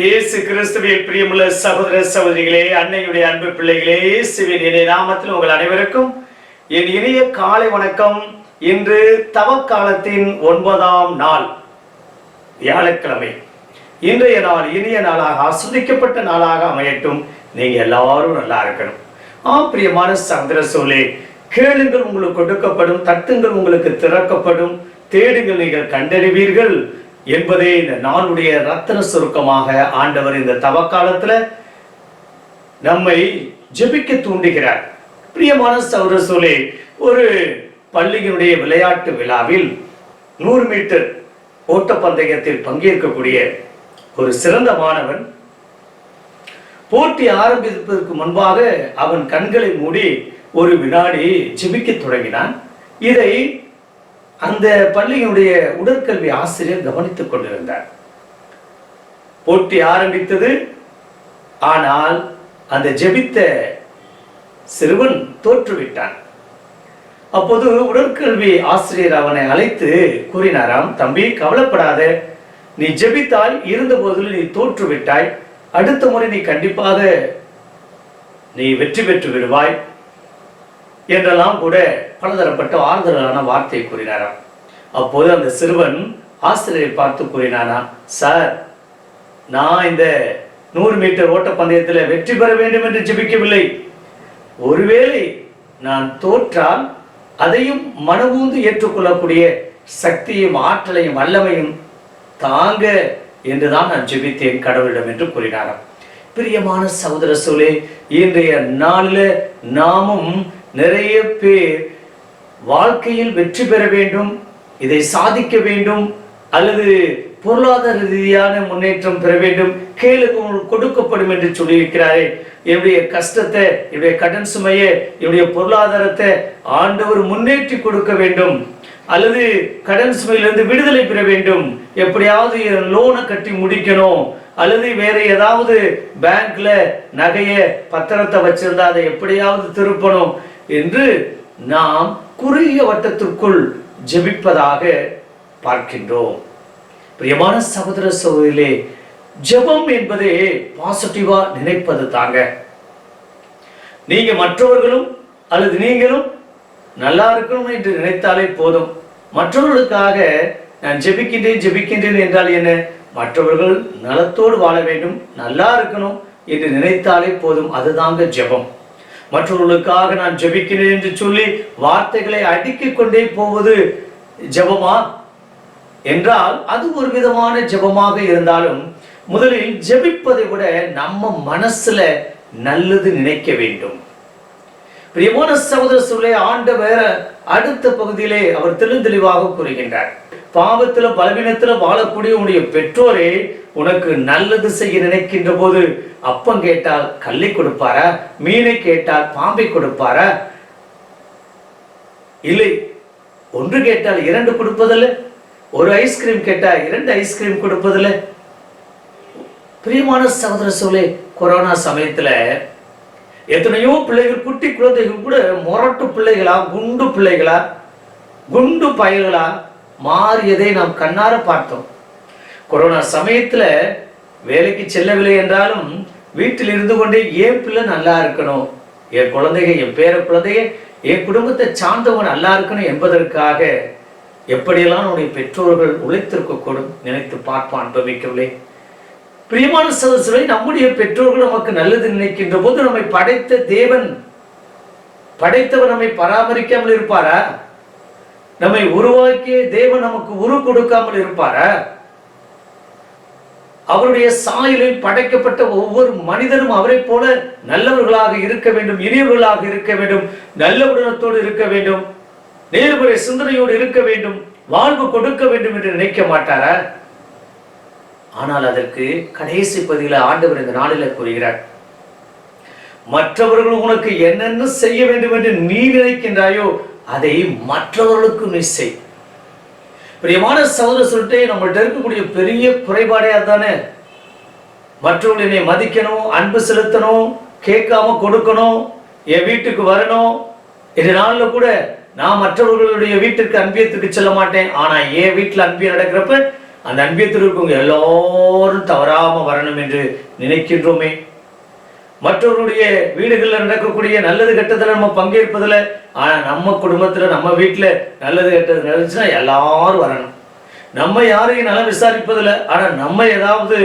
இயேசு கிறிஸ்துவில் பிரியமுள்ள சகோதர சகோதரிகளே, அன்னையுடைய அன்பு பிள்ளைகளே, இயேசுவின் இணைய நாமத்தில் உங்கள் அனைவருக்கும் என் இனிய காலை வணக்கம். இன்று தவக்காலத்தின் 9ஆம் நாள், வியாழக்கிழமை. இன்றைய நாள் இனிய நாளாக, ஆஸ்வதிக்கப்பட்ட நாளாக அமையட்டும். நீங்க எல்லாரும் நல்லா இருக்கணும். பிரியமான சகோதர சகோதரிகளே, கேளுங்கள் உங்களுக்கு கொடுக்கப்படும், தட்டுங்கள் உங்களுக்கு திறக்கப்படும், தேடுங்கள் நீங்கள் கண்டறிவீர்கள் என்பதே இந்த நாளுடைய ரத்தின சுருக்கமாக ஆண்டவர் இந்த தவக்காலத்துல நம்மை ஜெபிக்க தூண்டுகிறார். பிரியமான சகோதர சகோதரிகளே, ஒரு பள்ளியினுடைய விளையாட்டு விழாவில் 100 மீட்டர் ஓட்டப்பந்தயத்தில் பங்கேற்கக்கூடிய ஒரு சிறந்த மாணவன் போட்டி ஆரம்பிப்பதற்கு முன்பாக அவன் கண்களை மூடி ஒரு வினாடி ஜெபிக்க தொடங்கினான். இதை அந்த பள்ளியினுடைய உடற்கல்வி ஆசிரியர் கவனித்துக் கொண்டிருந்தார். போட்டி ஆரம்பித்தது. ஆனால் அந்த ஜெபித்த சிறுவன் தோற்றுவிட்டான். அப்போது உடற்கல்வி ஆசிரியர் அவனை அழைத்து கூறினாராம், தம்பி கவலைப்படாத, நீ ஜெபித்தாய், இருந்த போதிலும் நீ தோற்றுவிட்டாய், அடுத்த முறை நீ கண்டிப்பாக நீ வெற்றி பெற்று விடுவாய் என்றெல்லாம் கூட பலதரப்பட்ட ஆறுதலான வார்த்தை கூறினாராம். அப்போது அந்த சிறுவன் ஆசிரியரை பார்த்து கூறினானா, சார், நான் இந்த 100 மீட்டர் ஓட்டப்பந்தயத்தில் வெற்றி பெற வேண்டும் என்று ஜெபிக்கவில்லை. ஒருவேளை நான் தோற்றால் அதையும் மனமூந்து ஏற்றுக்கொள்ளக்கூடிய சக்தியும் ஆற்றலையும் வல்லமையும் தாங்க என்றுதான் நான் ஜெபித்தேன் கடவுளிடம் என்று கூறினாராம். பிரியமான சகோதர சகோதரிகளே, இன்றைய நாளில் நாமும் நிறைய பேர் வாழ்க்கையில் வெற்றி பெற வேண்டும், இதை சாதிக்க வேண்டும், அல்லது பொருளாதார ரீதியான முன்னேற்றம் பெற வேண்டும், கேளுக்கு கொடுக்கப்படும் என்று சொல்லியிருக்கிறாரே. என்னுடைய கஷ்டத்தை, என்னுடைய கடன் சுமையை, என்னுடைய பொருளாதாரத்தை ஆண்டவர் முன்னேற்றி கொடுக்க வேண்டும், அல்லது கடன் சுமையிலிருந்து விடுதலை பெற வேண்டும், எப்படியாவது லோனை கட்டி முடிக்கணும், அல்லது வேற ஏதாவது பேங்க்ல நகைய பத்திரத்தை வச்சிருந்தா அதை எப்படியாவது திருப்பணும் என்று நாம் குறுகிய வட்டத்திற்குள் ஜெபிப்பதாக பார்க்கின்றோம். பிரியமான சகோதர சகோதரிகளே, ஜெபம் என்பதே பாசிட்டிவா நினைப்பது தாங்க. நீங்க மற்றவர்களும் அல்லது நீங்களும் நல்லா இருக்கணும் என்று நினைத்தாலே போதும். மற்றவர்களுக்காக நான் ஜெபிக்கின்றேன் என்றால் என்ன? மற்றவர்கள் நலத்தோடு வாழ வேண்டும், நல்லா இருக்கணும் என்று நினைத்தாலே போதும். அதுதாங்க ஜெபம். மற்றவர்களுக்காக நான் ஜெபிக்கிறேன் என்று சொல்லி வார்த்தைகளை அடுக்கிக் கொண்டே போவது ஜெபமா என்றால் அது ஒரு விதமான ஜெபமாக இருந்தாலும், முதலில் ஜெபிப்பதை விட நம்ம மனசுல நல்லது நினைக்க வேண்டும். பிரியமான சகோதர சகோதரிகளே, ஆண்டவர் அடுத்த பகுதியிலே அவர் தெளிவாக கூறுகின்றார், பாவத்துல பலவீனத்துல வாழக்கூடிய உன்னுடைய பெற்றோரே உனக்கு நல்லது செய்ய நினைக்கின்ற போது அப்பம் கேட்டால் கல்லை கொடுப்பாரா? மீனை கேட்டால் பாம்பை கொடுப்பாரா? இல்லை, ஒன்று கேட்டால் 2 கொடுப்பதில்லை, ஒரு ஐஸ்கிரீம் கேட்டால் 2 ஐஸ்கிரீம் கொடுப்பதில்லை. பிரியமான சகோதர சகோதரிகளே, கொரோனா சமயத்துல எத்தனையோ பிள்ளைகள், குட்டி குழந்தைகள் கூட முரட்டு பிள்ளைகளா, குண்டு பிள்ளைகளா, குண்டு பயல்களா மாறியதை நாம் கண்ணார பார்த்தோம். கொரோனா சமயத்துல வேலைக்கு செல்லவில்லை என்றாலும் வீட்டில் இருந்து கொண்டே என் பிள்ளை நல்லா இருக்கணும், என் குழந்தைங்க, என் பேர குழந்தைங்க, என் குடும்பத்தை சார்ந்தவங்க நல்லா இருக்கணும் என்பதற்காக எப்படியெல்லாம் நம்முடைய பெற்றோர்கள் உழைத்திருக்கக்கூடும் நினைத்து பார்ப்பான். அனுபவிக்கவில்லை. பிரியமான சகோதரர்களே, நம்முடைய பெற்றோர்கள் நமக்கு நல்லது நினைக்கின்ற போது நம்மை படைத்த தேவன், படைத்தவர் நம்மை பராமரிக்காமல் இருப்பாரா? நம்மை உருவாக்கிய தேவன் நமக்கு உரு கொடுக்காமல் இருப்பாரா? அவருடைய சாயலில் படைக்கப்பட்ட ஒவ்வொரு மனிதனும் அவரை போல நல்லவர்களாக இருக்க வேண்டும், இனியவர்களாக இருக்க வேண்டும், நல்ல உடனத்தோடு இருக்க வேண்டும், நேர்முறை சிந்தனையோடு இருக்க வேண்டும், வாழ்வு கொடுக்க வேண்டும் என்று நினைக்க மாட்டாரா? ஆனால் அதற்கு கடைசி பதில ஆண்டவர் இந்த நாளில் கூறுகிறார், மற்றவர்கள் உனக்கு என்னென்ன செய்ய வேண்டும் என்று நீ நினைக்கின்றாயோ அதை மற்றவர்களுக்கு நீ செய். பிரியமான சகோதர சொல்லிட்டு நம்மள்ட்ட இருக்கக்கூடிய பெரிய குறைபாடே அதுதானே. மற்றவர்கள் என்னை மதிக்கணும், அன்பு செலுத்தணும், கேட்காம கொடுக்கணும், என் வீட்டுக்கு வரணும். இந்த நாளில் கூட நான் மற்றவர்களுடைய வீட்டிற்கு அன்பியத்துக்கு செல்ல மாட்டேன், ஆனா என் வீட்டில் அன்பியம் நடக்கிறப்ப அந்த அன்பியத்தில் இருக்கவங்க எல்லாரும் தவறாம வரணும் என்று நினைக்கின்றோமே. மற்றவருடைய வீடுகளில் நடக்கக்கூடிய நல்லது கெட்டதில் நம்ம பங்கேற்பதில், ஆனா நம்ம குடும்பத்துல நம்ம வீட்டுல நல்லது கெட்டது நடந்துச்சுன்னா எல்லாரும் வரணும். நம்ம யாரையும் நல்லா விசாரிப்பதில்லை, ஆனா நம்ம ஏதாவது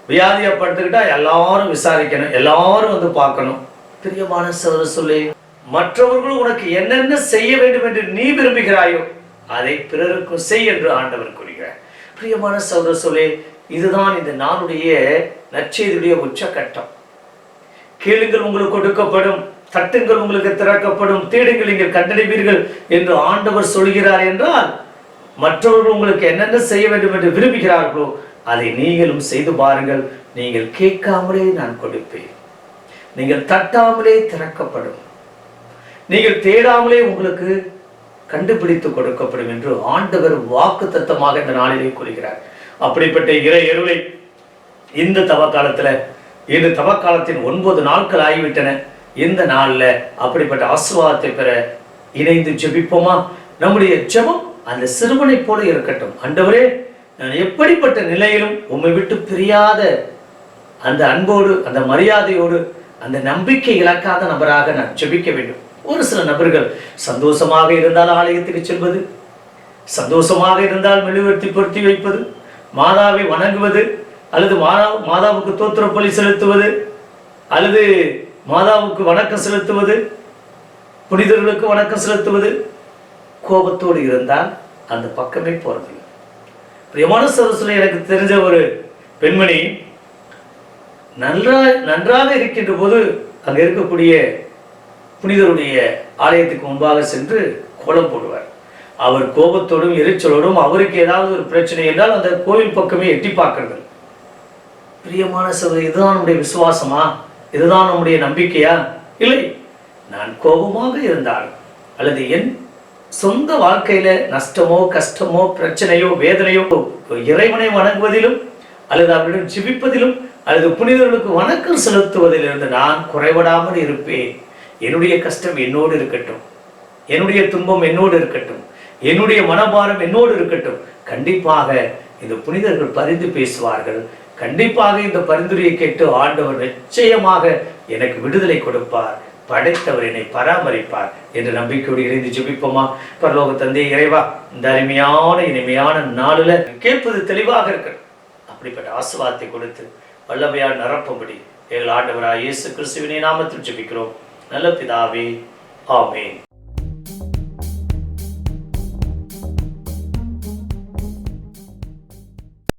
வியாதியை படுத்துக்கிட்டா எல்லாரும் விசாரிக்கணும், எல்லாரும் வந்து பார்க்கணும். பிரியமான சகோதர சொல்லே, மற்றவர்கள் உனக்கு என்னென்ன செய்ய வேண்டும் என்று நீ விரும்புகிறாயோ அதை பிறருக்கும் செய் என்று ஆண்டவர் கூறுகிறார். பிரியமான சகோதர சொல்லே, இதுதான் இந்த நாளுடைய நற்செய்தியுடைய உச்சகட்டம். கேளுங்கள் உங்களுக்கு கொடுக்கப்படும், தட்டுங்கள் உங்களுக்கு திறக்கப்படும், தேடுங்கள் நீங்கள் கண்டடைவீர்கள் என்று ஆண்டவர் சொல்கிறார் என்றால், மற்றவர்கள் உங்களுக்கு என்னென்ன செய்ய வேண்டும் என்று விரும்புகிறார்களோ அதை நீங்களும் செய்து பாருங்கள். நீங்கள் கேட்காமலே நான் கொடுப்பேன், நீங்கள் தட்டாமலே திறக்கப்படும், நீங்கள் தேடாமலே உங்களுக்கு கண்டுபிடித்து கொடுக்கப்படும் என்று ஆண்டவர் வாக்குத்தத்தமாக இந்த நாளிலே கூறுகிறார். அப்படிப்பட்ட இறை அருளை இந்த தவக்காலத்துல, இந்த தவக்காலத்தின் 9 நாட்கள் ஆகிவிட்டன. இந்த நாள்ல அப்படிப்பட்ட ஆசீர்வாதத்தை பெற இணைந்து ஜெபிப்போமா? நம்முடைய ஜெபம் அந்த சிறுவனை போல இருக்கட்டும். ஆண்டவரே, நான் எப்படிப்பட்ட நிலையிலும் உம்மை விட்டு பிரியாத அந்த அன்போடு, அந்த மரியாதையோடு, அந்த நம்பிக்கை இழக்காத நபராக நான் ஜெபிக்க வேண்டும். ஒரு சில நபர்கள் சந்தோஷமாக இருந்தால் ஆலயத்துக்கு செல்வது, சந்தோஷமாக இருந்தால் மெழுகுவர்த்தி பொருத்தி வைப்பது, மாதாவை வணங்குவது, அல்லது மாதாவுக்கு தோத்திர பலி செலுத்துவது, அல்லது மாதாவுக்கு வணக்கம் செலுத்துவது, புனிதர்களுக்கு வணக்கம் செலுத்துவது, கோபத்தோடு இருந்தால் அந்த பக்கமே போறது. பிரியமான சகோதரர்களே, எனக்கு தெரிஞ்ச ஒரு பெண்மணி நன்றாக இருக்கின்ற போது அங்க இருக்கக்கூடிய புனிதருடைய ஆலயத்துக்கு முன்பாக சென்று கோலம் போடுவார். அவர் கோபத்தோடும் எரிச்சலோடும் அவருக்கு ஏதாவது ஒரு பிரச்சனை என்றால் அந்த கோவில் பக்கமே எட்டி பார்க்கிறது. பிரியமான சகோதரர், இதுதான் நம்முடைய விசுவாசமா? இதுதான் நம்முடைய நம்பிக்கையா? இல்லை. நான் கோபமாக இருந்தால், அல்லது என் சொந்த வாழ்க்கையில நஷ்டமோ கஷ்டமோ பிரச்சனையோ வேதனையோ இறைவனை வணங்குவதிலும், அல்லது அவரிடம் ஜெபிப்பதிலும், அல்லது புனிதர்களுக்கு வணக்கம் செலுத்துவதிலிருந்து நான் குறைபடாமல் இருப்பேன். என்னுடைய கஷ்டம் என்னோடு இருக்கட்டும், என்னுடைய துன்பம் என்னோடு இருக்கட்டும், என்னுடைய மனபாரம் என்னோடு இருக்கட்டும். கண்டிப்பாக இந்த புனிதர்கள் பரிந்து பேசுவார்கள். கண்டிப்பாக இந்த பரிந்துரையை கேட்டு ஆண்டவர் நிச்சயமாக எனக்கு விடுதலை கொடுப்பார், படைத்தவர் என்னை பராமரிப்பார் என்ற நம்பிக்கையோடு இணைந்து ஜெபிப்போமா? பரலோக தந்தை இறைவா, இந்த அருமையான இனிமையான நாளில் கேட்பது தெளிவாக இருக்கணும். அப்படிப்பட்ட ஆசீர்வாதத்தை கொடுத்து வல்லமையால் நிரப்பும்படி எங்கள் ஆண்டவராகிய இயேசு கிறிஸ்துவின் நாமத்தில் ஜெபிக்கிறோம் நல்ல பிதாவே, ஆமென்.